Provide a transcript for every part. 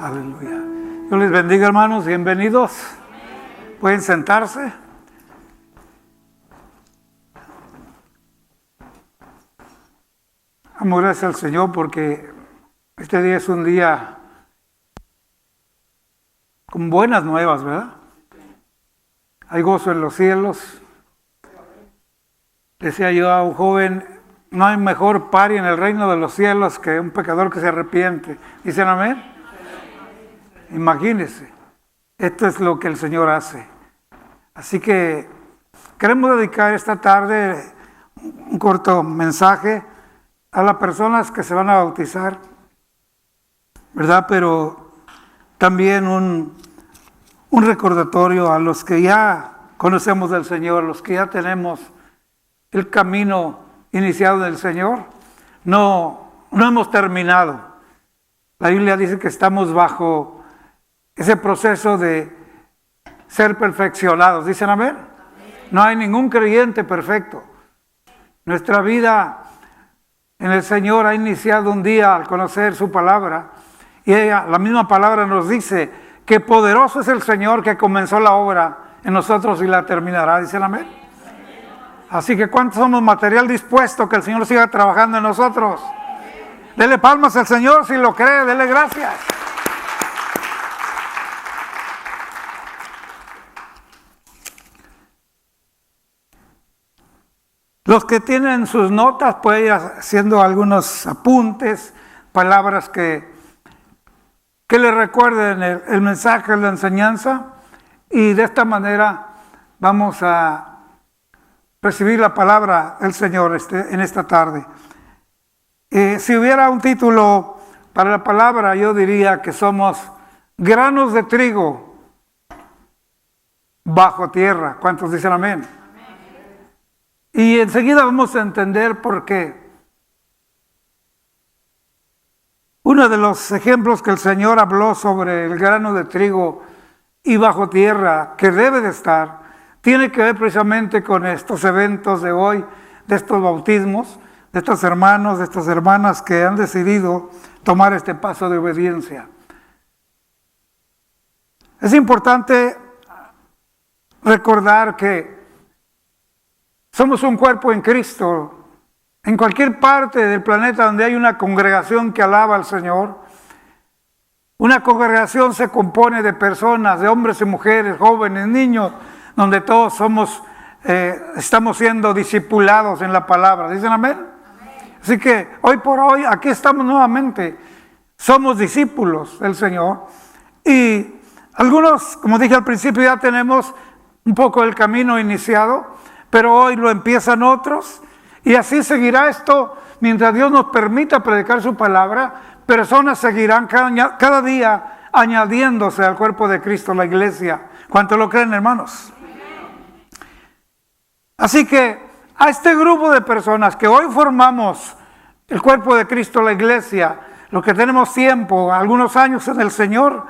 Aleluya. Dios les bendiga, hermanos, bienvenidos. Pueden sentarse. Damos gracias al Señor porque este día es un día con buenas nuevas, ¿verdad? Hay gozo en los cielos. Decía yo a un joven, no hay mejor pari en el reino de los cielos que un pecador que se arrepiente. ¿Dicen amén? Imagínense, esto es lo que el Señor hace. Así que queremos dedicar esta tarde un corto mensaje a las personas que se van a bautizar, ¿verdad? Pero también un recordatorio a los que ya conocemos del Señor, los que ya tenemos el camino iniciado del Señor. No hemos terminado. La Biblia dice que estamos bajo ese proceso de ser perfeccionados. ¿Dicen amén? No hay ningún creyente perfecto. Nuestra vida en el Señor ha iniciado un día al conocer su palabra. Y la misma palabra nos dice que poderoso es el Señor que comenzó la obra en nosotros y la terminará. ¿Dicen amén? Así que ¿cuántos somos material dispuesto que el Señor siga trabajando en nosotros? Dele palmas al Señor si lo cree, dele gracias. Los que tienen sus notas pueden ir haciendo algunos apuntes, palabras que les recuerden el mensaje, la enseñanza, y de esta manera vamos a recibir la palabra del Señor en esta tarde. Si hubiera un título para la palabra, yo diría que somos granos de trigo bajo tierra. ¿Cuántos dicen amén? Y enseguida vamos a entender por qué. Uno de los ejemplos que el Señor habló sobre el grano de trigo y bajo tierra que debe de estar, tiene que ver precisamente con estos eventos de hoy, de estos bautismos, de estos hermanos, de estas hermanas que han decidido tomar este paso de obediencia. Es importante recordar que somos un cuerpo en Cristo. En cualquier parte del planeta donde hay una congregación que alaba al Señor, una congregación se compone de personas, de hombres y mujeres, jóvenes, niños, donde todos estamos siendo discipulados en la palabra. ¿Dicen amén? Así que hoy por hoy aquí estamos nuevamente. Somos discípulos del Señor. Y algunos, como dije al principio, ya tenemos un poco el camino iniciado, pero hoy lo empiezan otros. Y así seguirá esto mientras Dios nos permita predicar su palabra. Personas seguirán cada día añadiéndose al cuerpo de Cristo, la iglesia. ¿Cuánto lo creen, hermanos? Así que a este grupo de personas que hoy formamos el cuerpo de Cristo, la iglesia, los que tenemos tiempo, algunos años en el Señor,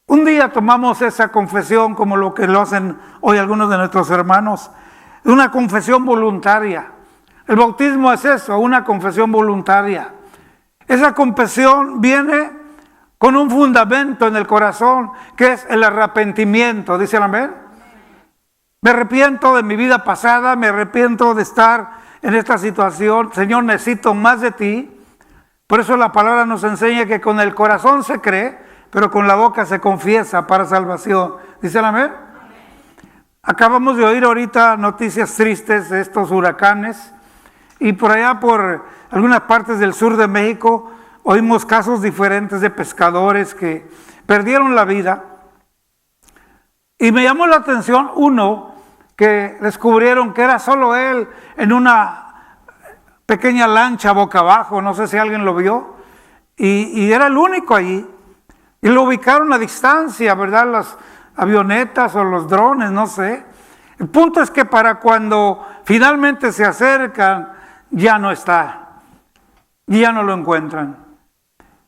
un día tomamos esa confesión como lo que lo hacen hoy algunos de nuestros hermanos, una confesión voluntaria. El bautismo es eso, una confesión voluntaria. Esa confesión viene con un fundamento en el corazón que es el arrepentimiento. ¿Dicen amén? Me arrepiento de mi vida pasada, me arrepiento de estar en esta situación. Señor, necesito más de ti. Por eso la palabra nos enseña que con el corazón se cree, pero con la boca se confiesa para salvación. ¿Dicen amén? Acabamos de oír ahorita noticias tristes de estos huracanes y por allá por algunas partes del sur de México oímos casos diferentes de pescadores que perdieron la vida. Y me llamó la atención uno que descubrieron que era solo él en una pequeña lancha boca abajo, no sé si alguien lo vio, y era el único allí. Y lo ubicaron a distancia, ¿verdad? Las avionetas o los drones, no sé. El punto es que para cuando finalmente se acercan, ya no está. Y ya no lo encuentran.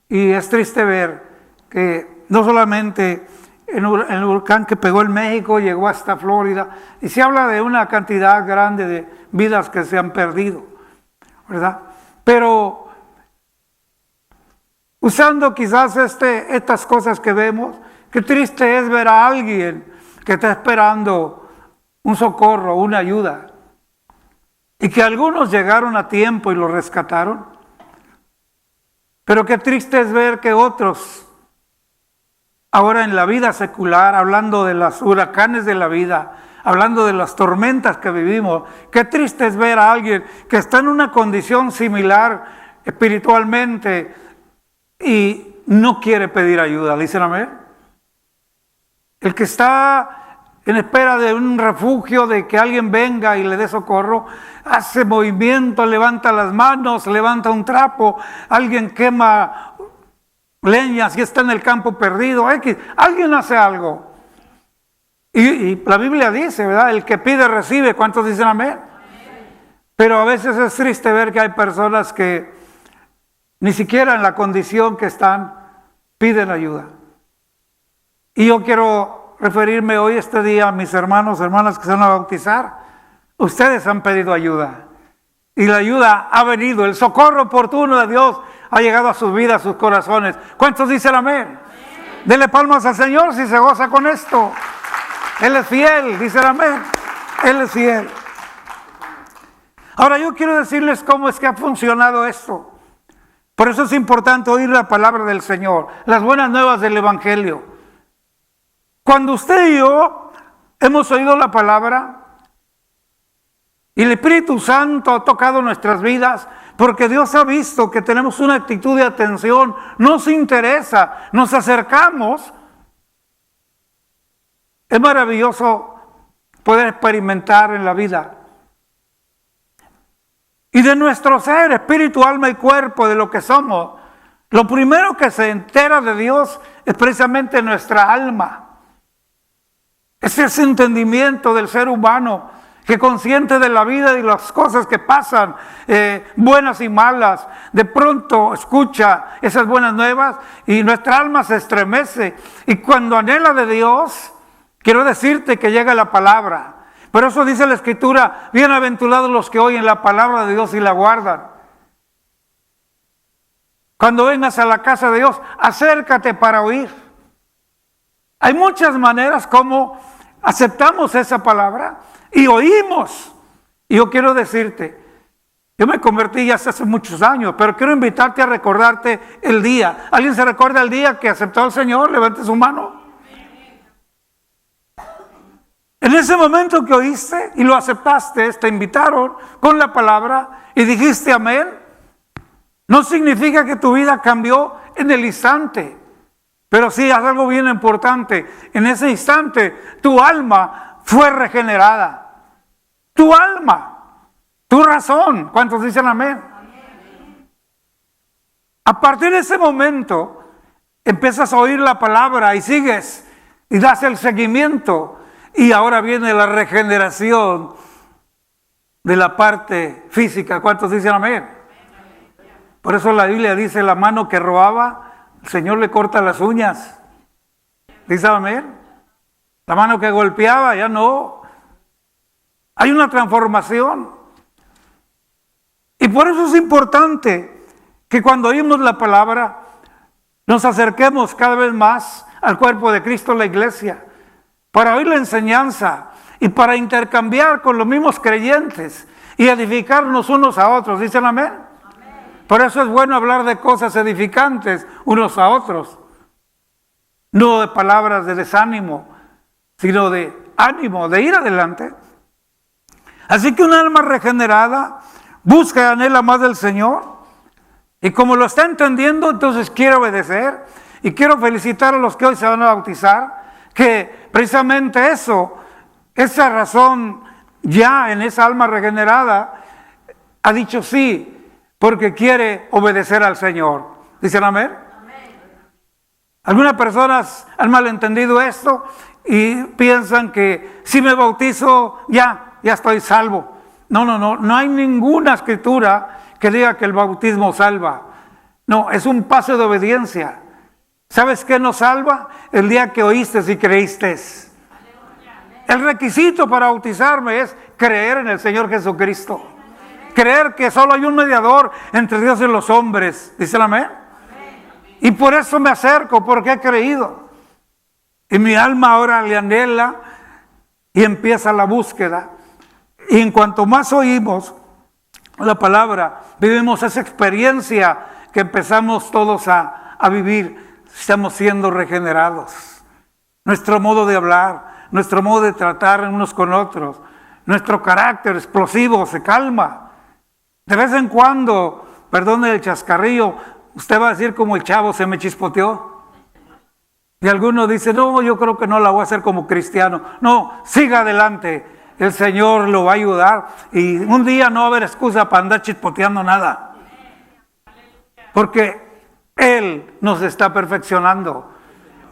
Y es triste ver que no solamente en el huracán que pegó en México llegó hasta Florida, y se habla de una cantidad grande de vidas que se han perdido, ¿verdad? Pero usando quizás estas cosas que vemos. Qué triste es ver a alguien que está esperando un socorro, una ayuda, y que algunos llegaron a tiempo y lo rescataron. Pero qué triste es ver que otros, ahora en la vida secular, hablando de los huracanes de la vida, hablando de las tormentas que vivimos, qué triste es ver a alguien que está en una condición similar espiritualmente y no quiere pedir ayuda. ¿Dicen amén? El que está en espera de un refugio, de que alguien venga y le dé socorro, hace movimiento, levanta las manos, levanta un trapo, alguien quema leña si está en el campo perdido, alguien hace algo. Y la Biblia dice, ¿verdad? El que pide recibe. ¿Cuántos dicen amén? Pero a veces es triste ver que hay personas que ni siquiera en la condición que están piden ayuda. Y yo quiero referirme hoy, este día, a mis hermanos, hermanas que se van a bautizar. Ustedes han pedido ayuda. Y la ayuda ha venido. El socorro oportuno de Dios ha llegado a sus vidas, a sus corazones. ¿Cuántos dicen amén? Dele palmas al Señor si se goza con esto. Él es fiel, dice amén. Él es fiel. Ahora yo quiero decirles cómo es que ha funcionado esto. Por eso es importante oír la palabra del Señor, las buenas nuevas del Evangelio. Cuando usted y yo hemos oído la palabra y el Espíritu Santo ha tocado nuestras vidas, porque Dios ha visto que tenemos una actitud de atención, nos interesa, nos acercamos. Es maravilloso poder experimentar en la vida. Y de nuestro ser, espíritu, alma y cuerpo, de lo que somos, lo primero que se entera de Dios es precisamente nuestra alma. Es ese entendimiento del ser humano que consciente de la vida y las cosas que pasan, buenas y malas, de pronto escucha esas buenas nuevas y nuestra alma se estremece. Y cuando anhela de Dios, quiero decirte que llega la palabra. Por eso dice la Escritura, bienaventurados los que oyen la palabra de Dios y la guardan. Cuando vengas a la casa de Dios, acércate para oír. Hay muchas maneras como aceptamos esa palabra y oímos. Y yo quiero decirte, yo me convertí ya hace muchos años, pero quiero invitarte a recordarte el día. ¿Alguien se recuerda el día que aceptó al Señor? Levante su mano. En ese momento que oíste y lo aceptaste, te invitaron con la palabra y dijiste amén. No significa que tu vida cambió en el instante, pero sí es algo bien importante. En ese instante tu alma fue regenerada. Tu alma, tu razón. ¿Cuántos dicen amén? A partir de ese momento empiezas a oír la palabra y sigues y das el seguimiento. Y ahora viene la regeneración de la parte física. ¿Cuántos dicen amén? Por eso la Biblia dice, la mano que robaba, el Señor le corta las uñas. ¿Dice amén? La mano que golpeaba, ya no. Hay una transformación. Y por eso es importante que cuando oímos la palabra, nos acerquemos cada vez más al cuerpo de Cristo, la iglesia, para oír la enseñanza y para intercambiar con los mismos creyentes y edificarnos unos a otros. ¿Dicen amén? Amén. Por eso es bueno hablar de cosas edificantes unos a otros. No de palabras de desánimo, sino de ánimo, de ir adelante. Así que un alma regenerada busca y anhela más del Señor. Y como lo está entendiendo, entonces quiere obedecer. Y quiero felicitar a los que hoy se van a bautizar, que precisamente eso, esa razón ya en esa alma regenerada, ha dicho sí, porque quiere obedecer al Señor. ¿Dicen amén? Amén. Algunas personas han malentendido esto y piensan que si me bautizo ya estoy salvo. No hay ninguna escritura que diga que el bautismo salva. No, es un paso de obediencia. ¿Sabes qué nos salva? El día que oíste y creíste. El requisito para bautizarme es creer en el Señor Jesucristo. Creer que solo hay un mediador entre Dios y los hombres. ¿Dicen amén? Y por eso me acerco, porque he creído. Y mi alma ahora le anhela y empieza la búsqueda. Y en cuanto más oímos la palabra, vivimos esa experiencia que empezamos todos a vivir. Estamos siendo regenerados. Nuestro modo de hablar, nuestro modo de tratar unos con otros, nuestro carácter explosivo se calma. De vez en cuando, perdone el chascarrillo, usted va a decir como el chavo se me chispoteó. Y alguno dice, no, yo creo que no la voy a hacer como cristiano. No, siga adelante, el Señor lo va a ayudar. Y un día no va a haber excusa para andar chispoteando nada. Porque Él nos está perfeccionando.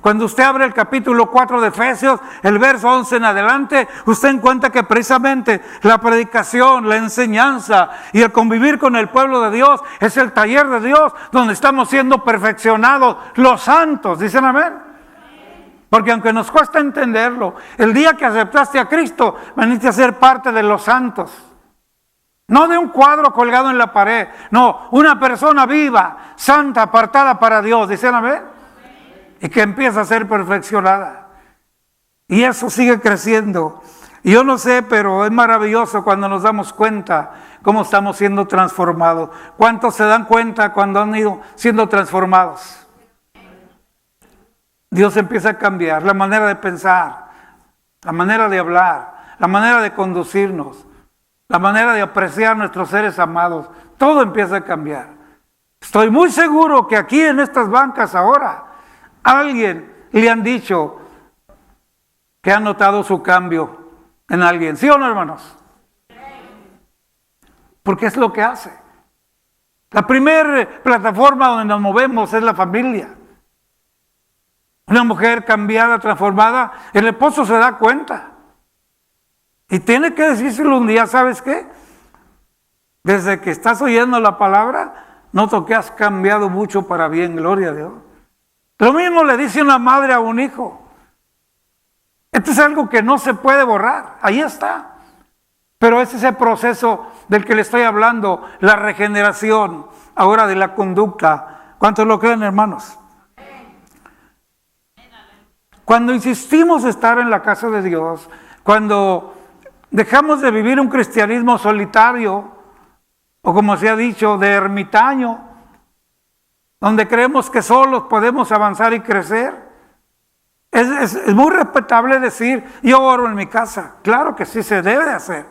Cuando usted abre el capítulo 4 de Efesios, el verso 11 en adelante, usted encuentra que precisamente la predicación, la enseñanza y el convivir con el pueblo de Dios es el taller de Dios donde estamos siendo perfeccionados los santos. ¿Dicen amén? Porque aunque nos cuesta entenderlo, el día que aceptaste a Cristo, veniste a ser parte de los santos. No de un cuadro colgado en la pared, no, una persona viva, santa, apartada para Dios. ¿Dicen amén? Y que empieza a ser perfeccionada. Y eso sigue creciendo. Y yo no sé, pero es maravilloso cuando nos damos cuenta cómo estamos siendo transformados. ¿Cuántos se dan cuenta cuando han ido siendo transformados? Dios empieza a cambiar la manera de pensar, la manera de hablar, la manera de conducirnos, la manera de apreciar a nuestros seres amados. Todo empieza a cambiar. Estoy muy seguro que aquí en estas bancas ahora alguien le han dicho que ha notado su cambio en alguien. ¿Sí o no, hermanos? Porque es lo que hace. La primera plataforma donde nos movemos es la familia. Una mujer cambiada, transformada, el esposo se da cuenta. Y tiene que decírselo un día, ¿sabes qué? Desde que estás oyendo la palabra, noto que has cambiado mucho para bien, gloria a Dios. Lo mismo le dice una madre a un hijo. Esto es algo que no se puede borrar, ahí está. Pero es ese proceso del que le estoy hablando, la regeneración ahora de la conducta. ¿Cuántos lo creen, hermanos? Cuando insistimos en estar en la casa de Dios, cuando dejamos de vivir un cristianismo solitario, o como se ha dicho, de ermitaño, donde creemos que solos podemos avanzar y crecer. Es muy respetable decir, yo oro en mi casa. Claro que sí se debe de hacer.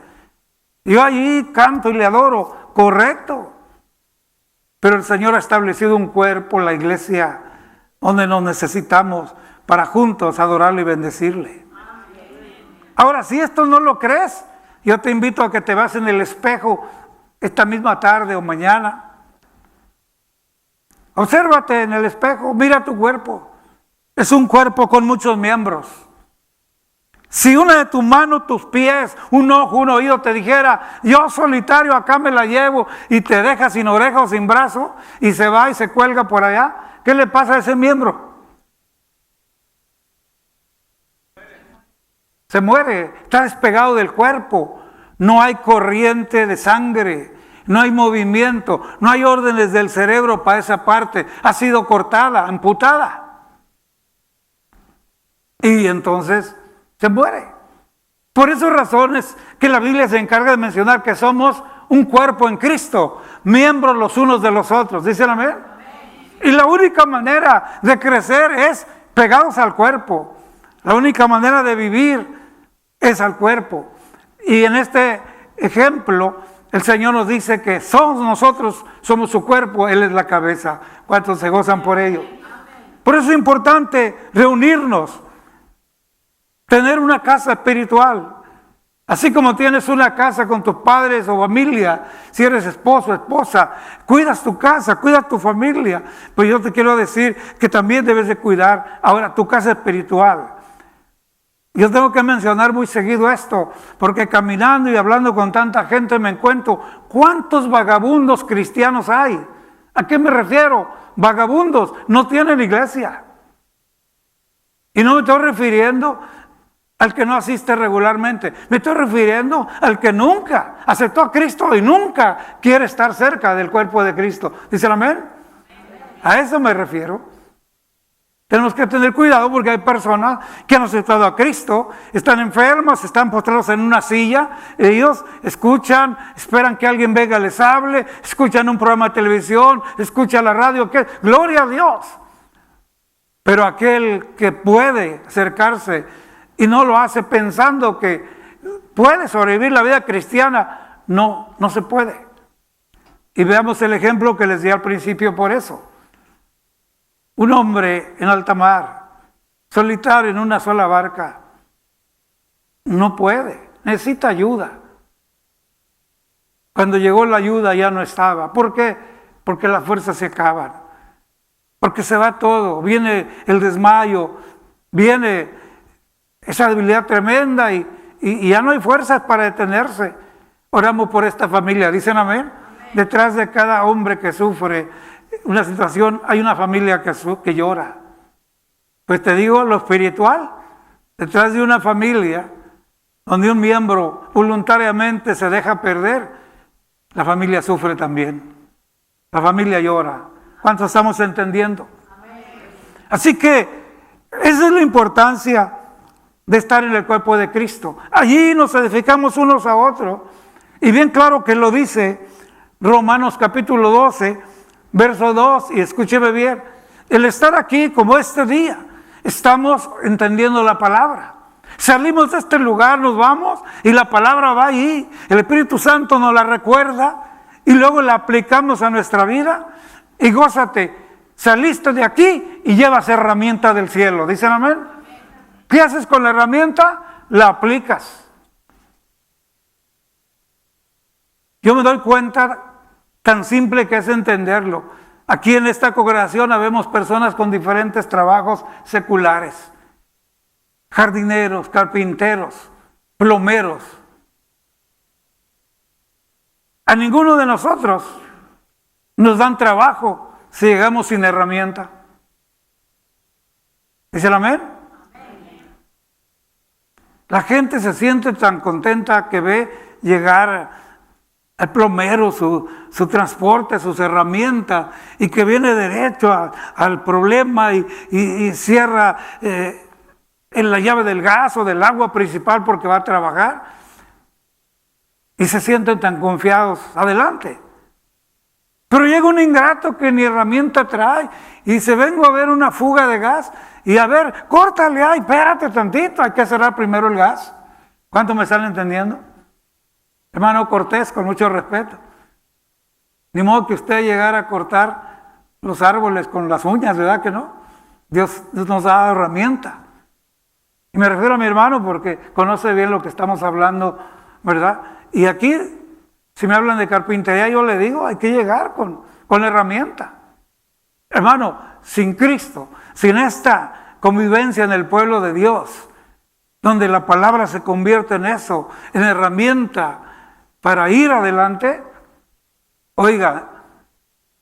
Yo allí canto y le adoro, correcto. Pero el Señor ha establecido un cuerpo, la iglesia, donde nos necesitamos para juntos adorarle y bendecirle. Ahora, si esto no lo crees, yo te invito a que te veas en el espejo esta misma tarde o mañana. Obsérvate en el espejo, mira tu cuerpo. Es un cuerpo con muchos miembros. Si una de tus manos, tus pies, un ojo, un oído te dijera, yo solitario acá me la llevo, y te deja sin oreja o sin brazo y se va y se cuelga por allá, ¿qué le pasa a ese miembro? Se muere, está despegado del cuerpo. No hay corriente de sangre, no hay movimiento, no hay órdenes del cerebro para esa parte. Ha sido cortada, amputada. Y entonces se muere. Por esas razones que la Biblia se encarga de mencionar que somos un cuerpo en Cristo, miembros los unos de los otros. ¿Dicen amén? Y la única manera de crecer es pegados al cuerpo. La única manera de vivir es al cuerpo. Y en este ejemplo, el Señor nos dice que nosotros somos su cuerpo, Él es la cabeza. ¿Cuántos se gozan por ello? Por eso es importante reunirnos, tener una casa espiritual. Así como tienes una casa con tus padres o familia, si eres esposo o esposa, cuidas tu casa, cuidas tu familia. Pues yo te quiero decir que también debes de cuidar ahora tu casa espiritual. Yo tengo que mencionar muy seguido esto, porque caminando y hablando con tanta gente me encuentro, ¿cuántos vagabundos cristianos hay? ¿A qué me refiero? Vagabundos, no tienen iglesia. Y no me estoy refiriendo al que no asiste regularmente, me estoy refiriendo al que nunca aceptó a Cristo y nunca quiere estar cerca del cuerpo de Cristo. ¿Dicen amén? A eso me refiero. Tenemos que tener cuidado porque hay personas que han aceptado a Cristo, están enfermos, están postrados en una silla, ellos escuchan, esperan que alguien venga y les hable, escuchan un programa de televisión, escuchan la radio, gloria a Dios. Pero aquel que puede acercarse y no lo hace pensando que puede sobrevivir la vida cristiana, no se puede. Y veamos el ejemplo que les di al principio por eso. Un hombre en alta mar, solitario en una sola barca, no puede, necesita ayuda. Cuando llegó la ayuda ya no estaba. ¿Por qué? Porque las fuerzas se acaban. Porque se va todo, viene el desmayo, viene esa debilidad tremenda y ya no hay fuerzas para detenerse. Oramos por esta familia, ¿dicen amén? Detrás de cada hombre que sufre una situación, hay una familia que llora. Pues te digo, lo espiritual, detrás de una familia donde un miembro voluntariamente se deja perder, la familia sufre también. La familia llora. ¿Cuántos estamos entendiendo? Así que esa es la importancia de estar en el cuerpo de Cristo. Allí nos edificamos unos a otros. Y bien claro que lo dice Romanos capítulo 12, verso 2, y escúcheme bien, el estar aquí como este día, estamos entendiendo la palabra. Salimos de este lugar, nos vamos y la palabra va ahí, el Espíritu Santo nos la recuerda y luego la aplicamos a nuestra vida y gózate, saliste de aquí y llevas herramienta del cielo, ¿dicen amén? ¿Qué haces con la herramienta? La aplicas. Yo me doy cuenta tan simple que es entenderlo. Aquí en esta congregación habemos personas con diferentes trabajos seculares. Jardineros, carpinteros, plomeros. A ninguno de nosotros nos dan trabajo si llegamos sin herramienta. ¿Dice el amén? La gente se siente tan contenta que ve llegar al plomero, su transporte, sus herramientas, y que viene derecho al problema y cierra en la llave del gas o del agua principal porque va a trabajar. Y se sienten tan confiados. Adelante. Pero llega un ingrato que ni herramienta trae y dice, vengo a ver una fuga de gas y a ver, córtale ahí, espérate tantito, hay que cerrar primero el gas. ¿Cuánto me están entendiendo? Hermano Cortés, con mucho respeto. Ni modo que usted llegara a cortar los árboles con las uñas, ¿verdad que no? Dios nos ha dado herramienta. Y me refiero a mi hermano porque conoce bien lo que estamos hablando, ¿verdad? Y aquí, si me hablan de carpintería, yo le digo, hay que llegar con herramienta. Hermano, sin Cristo, sin esta convivencia en el pueblo de Dios, donde la palabra se convierte en eso, en herramienta para ir adelante, oiga,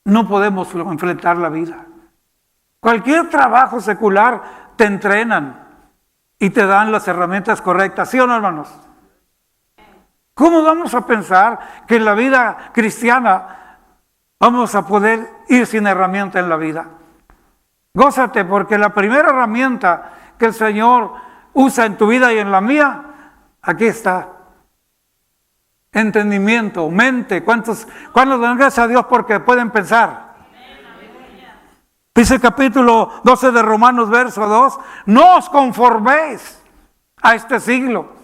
no podemos enfrentar la vida. Cualquier trabajo secular te entrenan y te dan las herramientas correctas, ¿sí o no, hermanos? ¿Cómo vamos a pensar que en la vida cristiana vamos a poder ir sin herramienta en la vida? Gózate, porque la primera herramienta que el Señor usa en tu vida y en la mía, aquí está. Entendimiento, mente. ¿Cuántos dan gracias a Dios porque pueden pensar? Dice el capítulo 12 de Romanos, verso 2, no os conforméis a este siglo.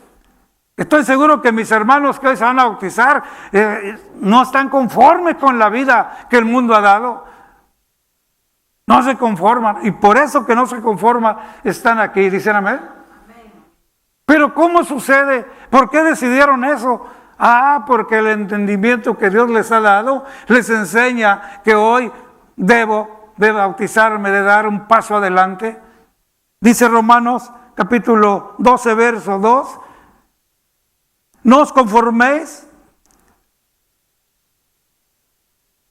Estoy seguro que mis hermanos que hoy se van a bautizar no están conformes con la vida que el mundo ha dado. No se conforman. Y por eso que no se conforman están aquí. ¿Dicen amén? Pero ¿cómo sucede? ¿Por qué decidieron eso? Porque el entendimiento que Dios les ha dado les enseña que hoy debo de bautizarme, de dar un paso adelante. Dice Romanos capítulo 12, verso 2. No os conforméis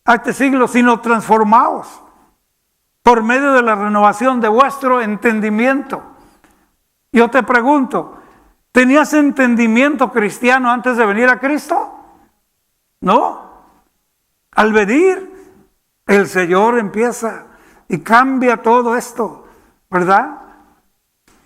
a este siglo, sino transformaos por medio de la renovación de vuestro entendimiento. Yo te pregunto, ¿tenías entendimiento cristiano antes de venir a Cristo? No. Al venir, el Señor empieza y cambia todo esto, ¿verdad?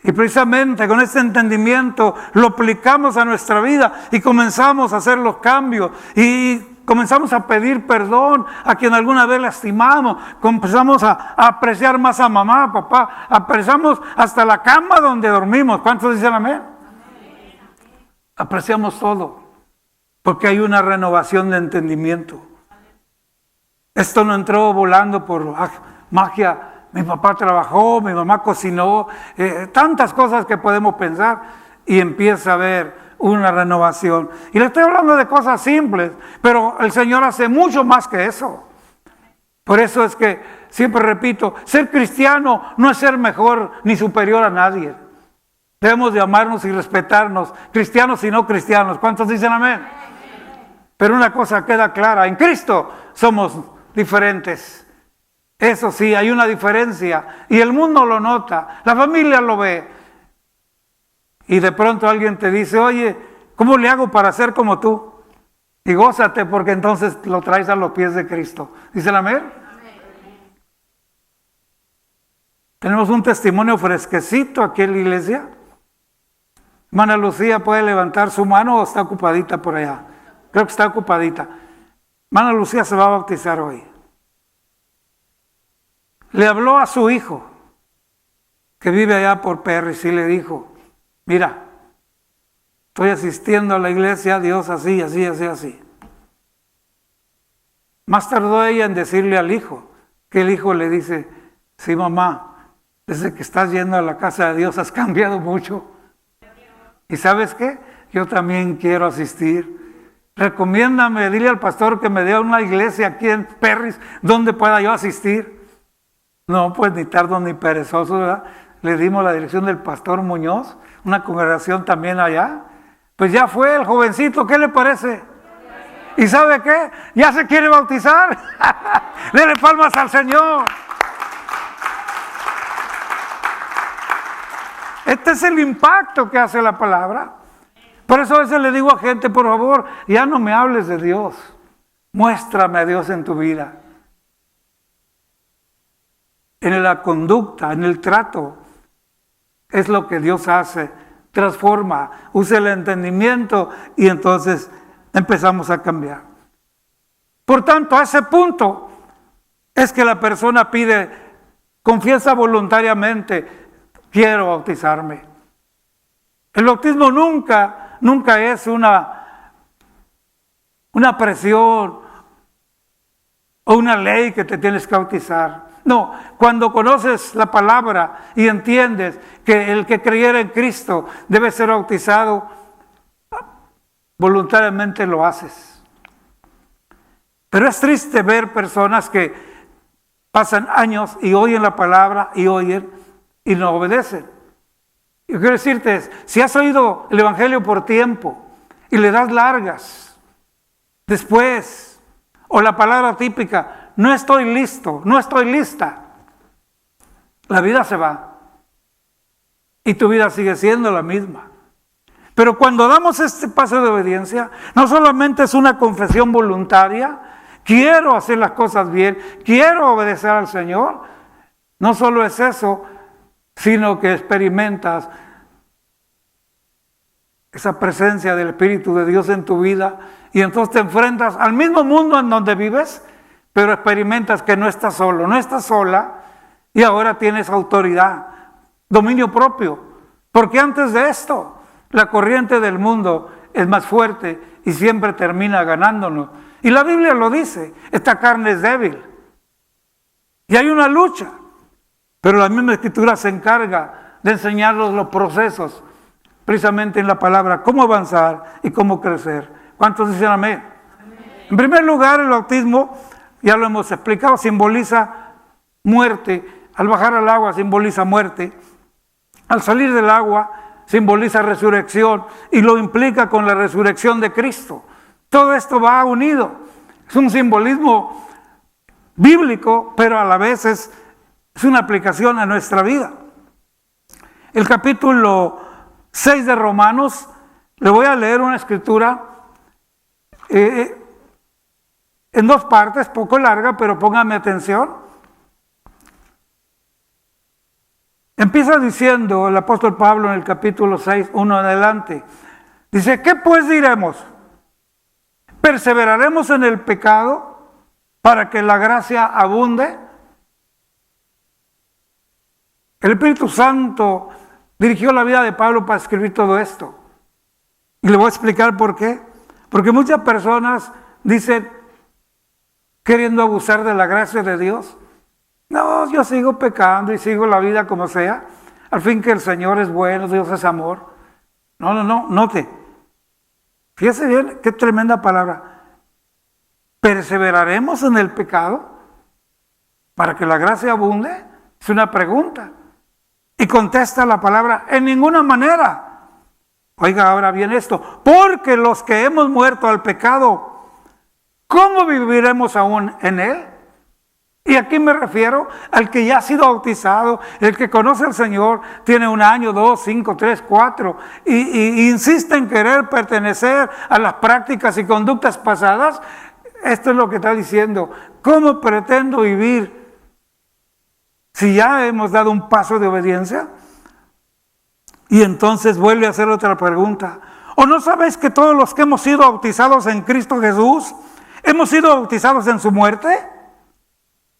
Y precisamente con este entendimiento lo aplicamos a nuestra vida y comenzamos a hacer los cambios y comenzamos a pedir perdón a quien alguna vez lastimamos, comenzamos a apreciar más a mamá, a papá, apreciamos hasta la cama donde dormimos. ¿Cuántos dicen amén? Apreciamos todo, porque hay una renovación de entendimiento. Esto no entró volando por magia. Mi papá trabajó, mi mamá cocinó, tantas cosas que podemos pensar, y empieza a haber una renovación. Y le estoy hablando de cosas simples, pero el Señor hace mucho más que eso. Por eso es que siempre repito, ser cristiano no es ser mejor ni superior a nadie. Debemos de amarnos y respetarnos, cristianos y no cristianos. ¿Cuántos dicen amén? Pero una cosa queda clara, en Cristo somos diferentes. Eso sí, hay una diferencia y el mundo lo nota, la familia lo ve. Y de pronto alguien te dice, oye, ¿cómo le hago para ser como tú? Y gózate, porque entonces lo traes a los pies de Cristo. ¿Dicen amén? Tenemos un testimonio fresquecito aquí en la iglesia. Hermana Lucía, ¿puede levantar su mano o está ocupadita por allá? Creo que está ocupadita. Hermana Lucía se va a bautizar hoy. Le habló a su hijo, que vive allá por Perris, y le dijo, mira, estoy asistiendo a la iglesia, Dios así, así, así, así. Más tardó ella en decirle al hijo, que el hijo le dice, sí mamá, desde que estás yendo a la casa de Dios has cambiado mucho. ¿Y sabes qué? Yo también quiero asistir. Recomiéndame, dile al pastor que me dé una iglesia aquí en Perris donde pueda yo asistir. No, pues ni tardo ni perezoso, ¿verdad? Le dimos la dirección del pastor Muñoz, una congregación también allá. Pues ya fue el jovencito, ¿qué le parece? ¿Y sabe qué? Ya se quiere bautizar. Dele palmas al Señor. Este es el impacto que hace la palabra. Por eso a veces le digo a gente, por favor, ya no me hables de Dios. Muéstrame a Dios en tu vida. En la conducta, en el trato, es lo que Dios hace, transforma, usa el entendimiento y entonces empezamos a cambiar. Por tanto, a ese punto es que la persona pide, confiesa voluntariamente, quiero bautizarme. El bautismo nunca es una presión o una ley que te tienes que bautizar. No, cuando conoces la palabra y entiendes que el que creyera en Cristo debe ser bautizado, voluntariamente lo haces. Pero es triste ver personas que pasan años y oyen la palabra y oyen y no obedecen. Yo quiero decirte, si has oído el Evangelio por tiempo y le das largas, después, o la palabra típica, no estoy listo, no estoy lista, la vida se va y tu vida sigue siendo la misma. Pero cuando damos este paso de obediencia, no solamente es una confesión voluntaria, quiero hacer las cosas bien, quiero obedecer al Señor, no solo es eso, sino que experimentas esa presencia del Espíritu de Dios en tu vida y entonces te enfrentas al mismo mundo en donde vives, pero experimentas que no estás solo, no estás sola y ahora tienes autoridad, dominio propio, porque antes de esto la corriente del mundo es más fuerte y siempre termina ganándonos. Y la Biblia lo dice, esta carne es débil y hay una lucha, pero la misma Escritura se encarga de enseñarnos los procesos, precisamente en la palabra, cómo avanzar y cómo crecer. ¿Cuántos dicen amén? En primer lugar, el bautismo, ya lo hemos explicado, simboliza muerte. Al bajar al agua simboliza muerte. Al salir del agua simboliza resurrección y lo implica con la resurrección de Cristo. Todo esto va unido. Es un simbolismo bíblico, pero a la vez es una aplicación a nuestra vida. El capítulo 6 de Romanos, le voy a leer una escritura en dos partes, poco larga, pero póngame atención. Empieza diciendo el apóstol Pablo en el capítulo 6, 1 adelante. Dice, ¿qué pues diremos? ¿Perseveraremos en el pecado para que la gracia abunde? El Espíritu Santo dirigió la vida de Pablo para escribir todo esto. Y le voy a explicar por qué. Porque muchas personas dicen, queriendo abusar de la gracia de Dios, no, yo sigo pecando y sigo la vida como sea. Al fin que el Señor es bueno, Dios es amor. No, note. Fíjese bien, qué tremenda palabra. ¿Perseveraremos en el pecado para que la gracia abunde? Es una pregunta. Y contesta la palabra, en ninguna manera. Oiga ahora bien esto, porque los que hemos muerto al pecado, ¿cómo viviremos aún en él? Y aquí me refiero al que ya ha sido bautizado, el que conoce al Señor, tiene 1 año, 2, 5, 3, 4, y insiste en querer pertenecer a las prácticas y conductas pasadas. Esto es lo que está diciendo. ¿Cómo pretendo vivir si ya hemos dado un paso de obediencia? Y entonces vuelve a hacer otra pregunta. ¿O no sabéis que todos los que hemos sido bautizados en Cristo Jesús, hemos sido bautizados en su muerte?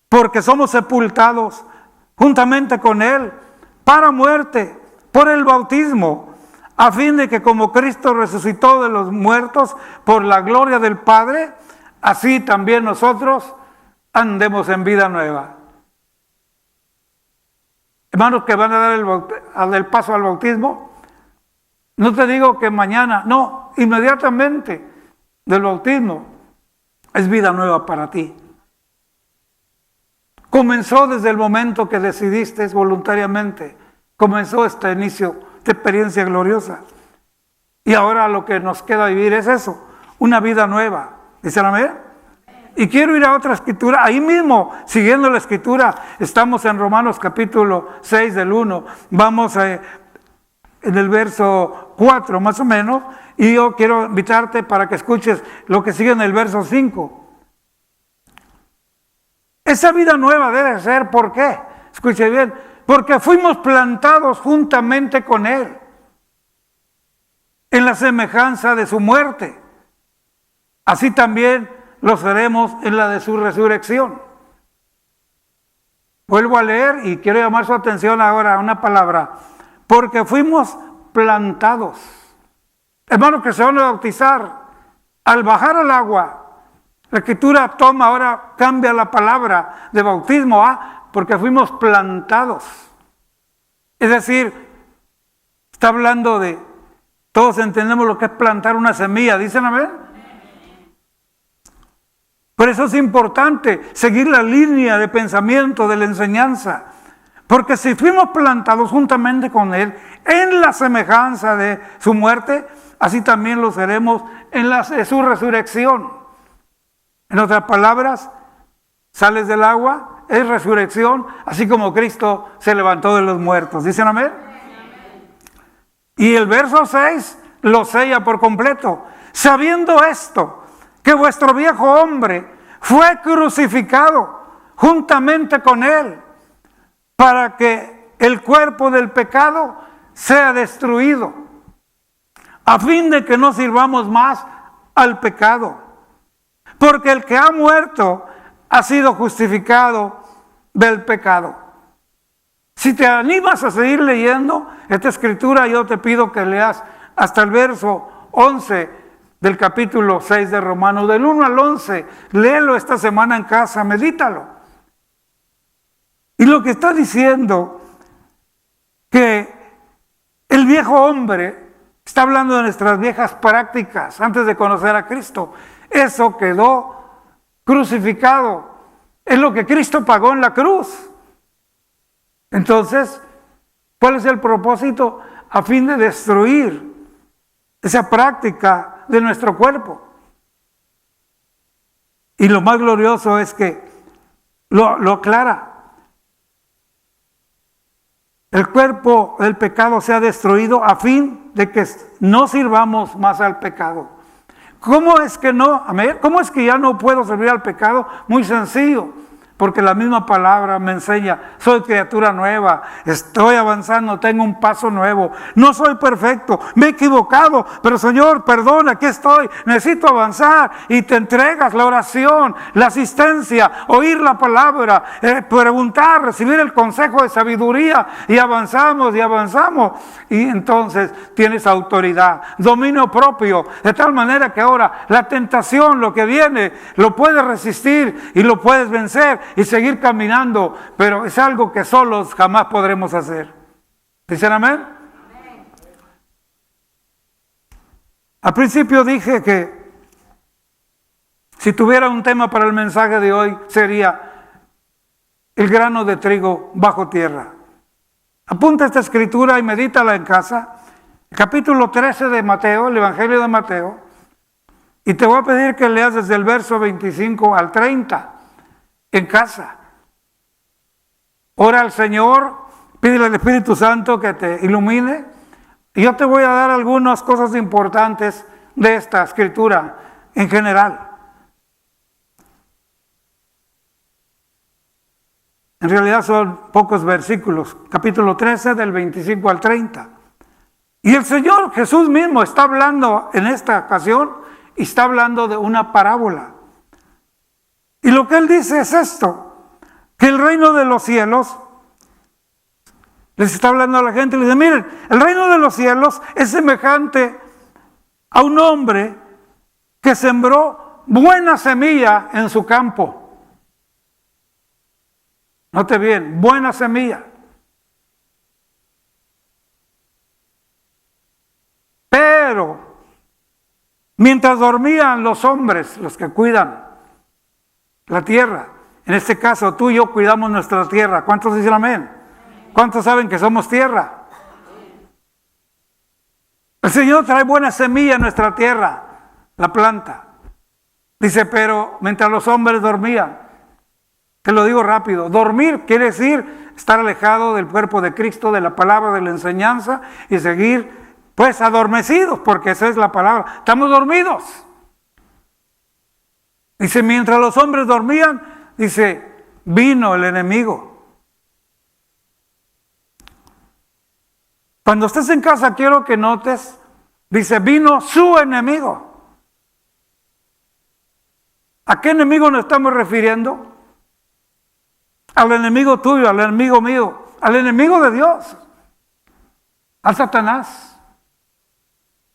Porque somos sepultados juntamente con Él para muerte por el bautismo, a fin de que como Cristo resucitó de los muertos por la gloria del Padre, así también nosotros andemos en vida nueva. Hermanos que van a dar el paso al bautismo, no te digo que mañana, no, inmediatamente del bautismo es vida nueva para ti. Comenzó desde el momento que decidiste voluntariamente, comenzó este inicio de experiencia gloriosa. Y ahora lo que nos queda vivir es eso, una vida nueva. ¿Dicen amén? Y quiero ir a otra escritura, ahí mismo, siguiendo la escritura, estamos en Romanos capítulo 6 del 1, vamos en el verso 4 más o menos, y yo quiero invitarte para que escuches lo que sigue en el verso 5. Esa vida nueva debe ser, ¿por qué? Escuche bien, porque fuimos plantados juntamente con Él, en la semejanza de su muerte, así también lo seremos en la de su resurrección. Vuelvo a leer y quiero llamar su atención ahora a una palabra. Porque fuimos plantados. Hermanos que se van a bautizar, al bajar al agua, la escritura toma ahora, cambia la palabra de bautismo a porque fuimos plantados. Es decir, está hablando de, todos entendemos lo que es plantar una semilla, ¿dicen amén? Por eso es importante seguir la línea de pensamiento de la enseñanza. Porque si fuimos plantados juntamente con Él en la semejanza de su muerte, así también lo seremos en la de su resurrección. En otras palabras, sales del agua, es resurrección, así como Cristo se levantó de los muertos. ¿Dicen amén? Y el verso 6 lo sella por completo. Sabiendo esto, que vuestro viejo hombre fue crucificado juntamente con Él, para que el cuerpo del pecado sea destruido, a fin de que no sirvamos más al pecado. Porque el que ha muerto ha sido justificado del pecado. Si te animas a seguir leyendo esta escritura, yo te pido que leas hasta el verso 11 del capítulo 6 de Romanos, del 1 al 11, léelo esta semana en casa, medítalo. Y lo que está diciendo, que el viejo hombre, está hablando de nuestras viejas prácticas antes de conocer a Cristo, eso quedó crucificado, es lo que Cristo pagó en la cruz. Entonces, ¿cuál es el propósito? A fin de destruir esa práctica de nuestro cuerpo. Y lo más glorioso es que lo aclara. El cuerpo del pecado se ha destruido a fin de que no sirvamos más al pecado. ¿Cómo es que no? Amén. ¿Cómo es que ya no puedo servir al pecado? Muy sencillo. porque la misma palabra me enseña, soy criatura nueva, estoy avanzando, tengo un paso nuevo, no soy perfecto, me he equivocado, pero Señor, perdona, aquí estoy, necesito avanzar, y te entregas la oración, la asistencia, oír la palabra, preguntar, recibir el consejo de sabiduría, y avanzamos, y entonces tienes autoridad, dominio propio, de tal manera que ahora la tentación, lo que viene, lo puedes resistir y lo puedes vencer y seguir caminando, pero es algo que solos jamás podremos hacer. ¿Dicen amén? Al principio dije que si tuviera un tema para el mensaje de hoy sería el grano de trigo bajo tierra. Apunta esta escritura y medítala en casa. Capítulo 13 de Mateo, el Evangelio de Mateo. Y te voy a pedir que leas desde el verso 25 al 30 en casa. Ora al Señor, pídele al Espíritu Santo que te ilumine. Y yo te voy a dar algunas cosas importantes de esta escritura en general. En realidad son pocos versículos. Capítulo 13 del 25 al 30. Y el Señor Jesús mismo está hablando en esta ocasión y está hablando de una parábola. Y lo que Él dice es esto, que el reino de los cielos, les está hablando a la gente, les dice, miren, el reino de los cielos es semejante a un hombre que sembró buena semilla en su campo. Note bien, buena semilla. Pero mientras dormían los hombres, los que cuidan la tierra, en este caso tú y yo cuidamos nuestra tierra. ¿Cuántos dicen amén? ¿Cuántos saben que somos tierra? El Señor trae buena semilla en nuestra tierra, la planta. Dice, pero mientras los hombres dormían, te lo digo rápido, dormir quiere decir estar alejado del cuerpo de Cristo, de la palabra, de la enseñanza, y seguir pues adormecidos, porque esa es la palabra. Estamos dormidos. Dice, mientras los hombres dormían, dice, vino el enemigo. Cuando estés en casa, quiero que notes, dice, vino su enemigo. ¿A qué enemigo nos estamos refiriendo? Al enemigo tuyo, al enemigo mío, al enemigo de Dios, al Satanás.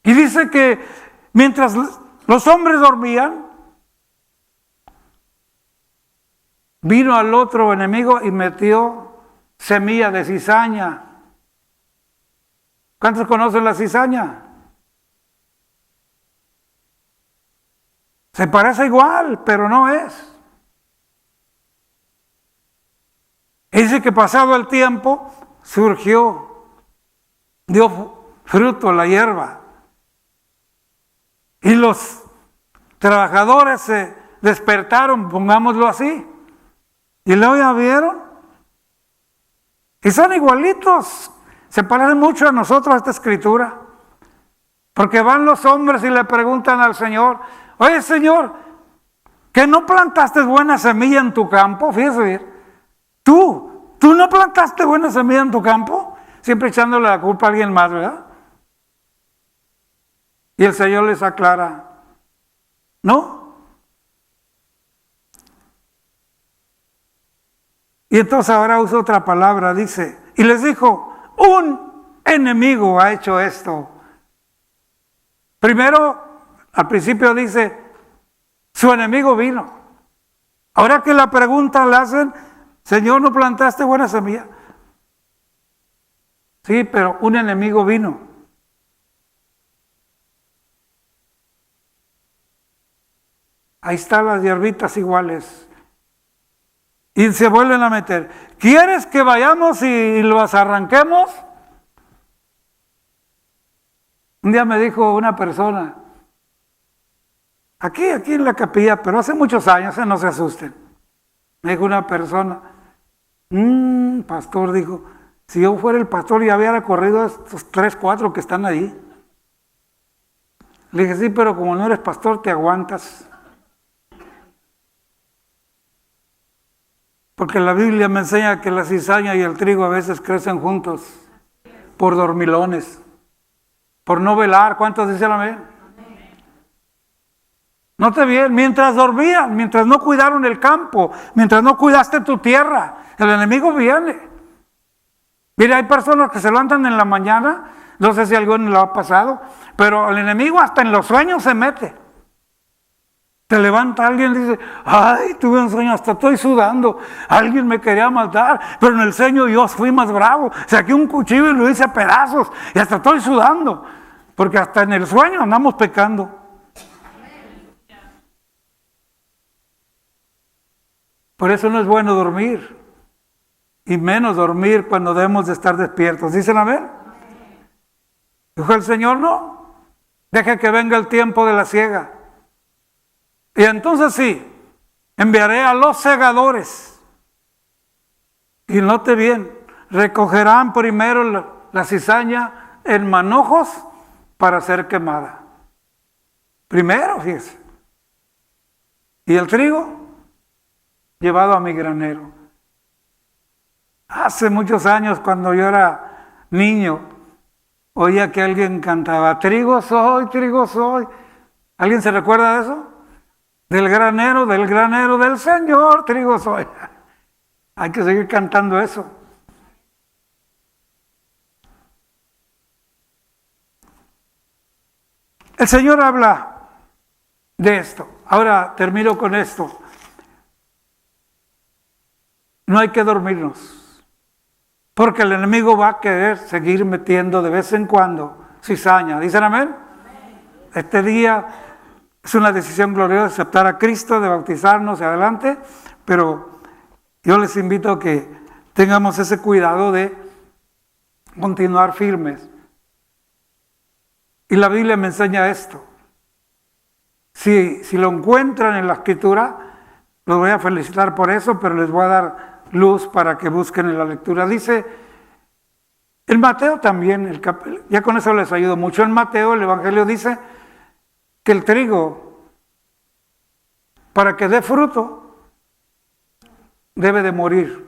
Y dice que mientras los hombres dormían, vino al otro enemigo y metió semilla de cizaña. ¿Cuántos conocen la cizaña? Se parece igual, pero no es. Y dice que pasado el tiempo, surgió, dio fruto la hierba. Y los trabajadores se despertaron, pongámoslo así. Y luego ya vieron. Y son igualitos. Se parecen mucho a nosotros esta escritura. Porque van los hombres y le preguntan al Señor, oye Señor, ¿que no plantaste buena semilla en tu campo? Fíjese bien. ¿Tú no plantaste buena semilla en tu campo? Siempre echándole la culpa a alguien más, ¿verdad? Y el Señor les aclara, ¿no? Y entonces ahora usa otra palabra, dice, y les dijo, un enemigo ha hecho esto. Primero, al principio dice, su enemigo vino. Ahora que la pregunta le hacen, Señor, ¿no plantaste buena semilla? Sí, pero un enemigo vino. Ahí están las hierbitas iguales. Y se vuelven a meter. ¿Quieres que vayamos y los arranquemos? Un día me dijo una persona, aquí en la capilla, pero hace muchos años, no se asusten. Me dijo una persona, pastor, dijo, si yo fuera el pastor ya hubiera corrido a estos 3, 4 que están ahí. Le dije, sí, pero como no eres pastor, te aguantas. Porque la Biblia me enseña que la cizaña y el trigo a veces crecen juntos por dormilones, por no velar. ¿Cuántos dicen amén? Note bien, mientras dormían, mientras no cuidaron el campo, mientras no cuidaste tu tierra, el enemigo viene. Mire, hay personas que se levantan en la mañana, no sé si a alguno lo ha pasado, pero el enemigo hasta en los sueños se mete. Te levanta alguien y dice, ay, tuve un sueño, hasta estoy sudando, alguien me quería matar, pero en el sueño yo fui más bravo, saqué un cuchillo y lo hice a pedazos, y hasta estoy sudando, porque hasta en el sueño andamos pecando. Por eso no es bueno dormir, y menos dormir cuando debemos de estar despiertos. ¿Dicen amén? Dijo el Señor, no, deje que venga el tiempo de la siega. Y entonces sí, enviaré a los segadores. Y note bien, recogerán primero la cizaña en manojos para ser quemada. Primero, fíjese. Y el trigo llevado a mi granero. Hace muchos años, cuando yo era niño, oía que alguien cantaba, trigo soy, trigo soy. ¿Alguien se recuerda de eso? Del granero del Señor, trigo soy. Hay que seguir cantando eso. El Señor habla de esto. Ahora termino con esto. No hay que dormirnos, porque el enemigo va a querer seguir metiendo de vez en cuando cizaña. ¿Dicen amén? Este día es una decisión gloriosa, aceptar a Cristo, de bautizarnos y adelante, pero yo les invito a que tengamos ese cuidado de continuar firmes. Y la Biblia me enseña esto. Si lo encuentran en la Escritura, los voy a felicitar por eso, pero les voy a dar luz para que busquen en la lectura. Dice, en Mateo también, ya con eso les ayudo mucho, en Mateo el Evangelio dice que el trigo, para que dé fruto, debe de morir,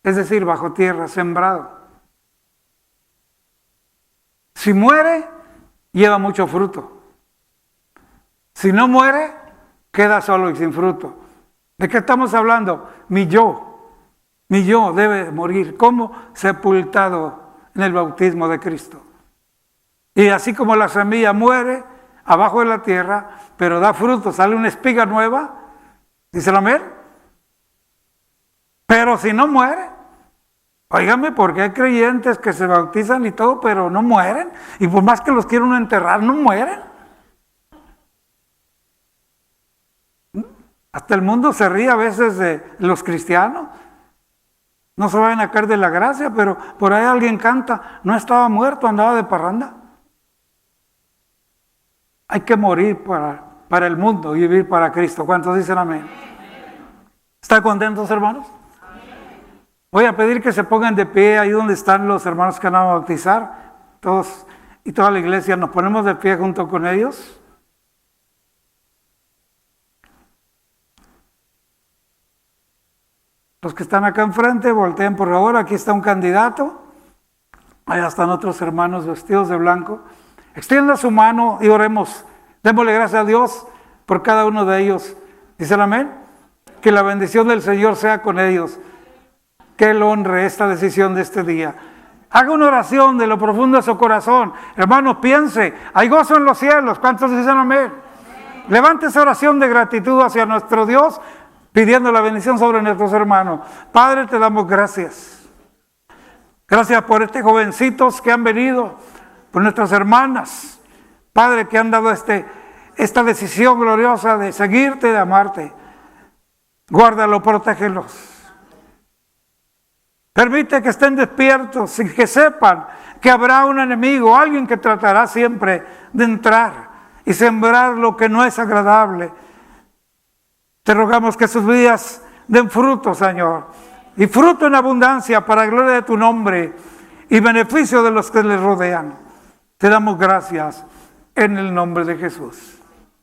es decir, bajo tierra, sembrado. Si muere, lleva mucho fruto. Si no muere, queda solo y sin fruto. ¿De qué estamos hablando? Mi yo debe morir, como sepultado en el bautismo de Cristo. Y así como la semilla muere abajo de la tierra, pero da fruto, sale una espiga nueva, dice el amén. Pero si no muere, óigame, porque hay creyentes que se bautizan y todo, pero no mueren, y por más que los quiera uno enterrar, no mueren. Hasta el mundo se ríe a veces de los cristianos. No se vayan a caer de la gracia, pero por ahí alguien canta, no estaba muerto, andaba de parranda. Hay que morir para el mundo y vivir para Cristo. ¿Cuántos dicen amén? ¿Están contentos, hermanos? Voy a pedir que se pongan de pie ahí donde están los hermanos que van a bautizar. Todos y toda la iglesia nos ponemos de pie junto con ellos. Los que están acá enfrente, volteen por favor, aquí está un candidato. Allá están otros hermanos vestidos de blanco. Extienda su mano y oremos. Démosle gracias a Dios por cada uno de ellos. ¿Dicen amén? Que la bendición del Señor sea con ellos. Que Él honre esta decisión de este día. Haga una oración de lo profundo de su corazón. Hermanos, piense, hay gozo en los cielos. ¿Cuántos dicen amén? Levante esa oración de gratitud hacia nuestro Dios, pidiendo la bendición sobre nuestros hermanos. Padre, te damos gracias. Gracias por estos jovencitos que han venido, por nuestras hermanas. Padre, que han dado esta decisión gloriosa de seguirte, de amarte. Guárdalo, protégelos. Permite que estén despiertos y que sepan que habrá un enemigo, alguien que tratará siempre de entrar y sembrar lo que no es agradable. Te rogamos que sus vidas den fruto, Señor, y fruto en abundancia para gloria de tu nombre y beneficio de los que les rodean. Te damos gracias en el nombre de Jesús.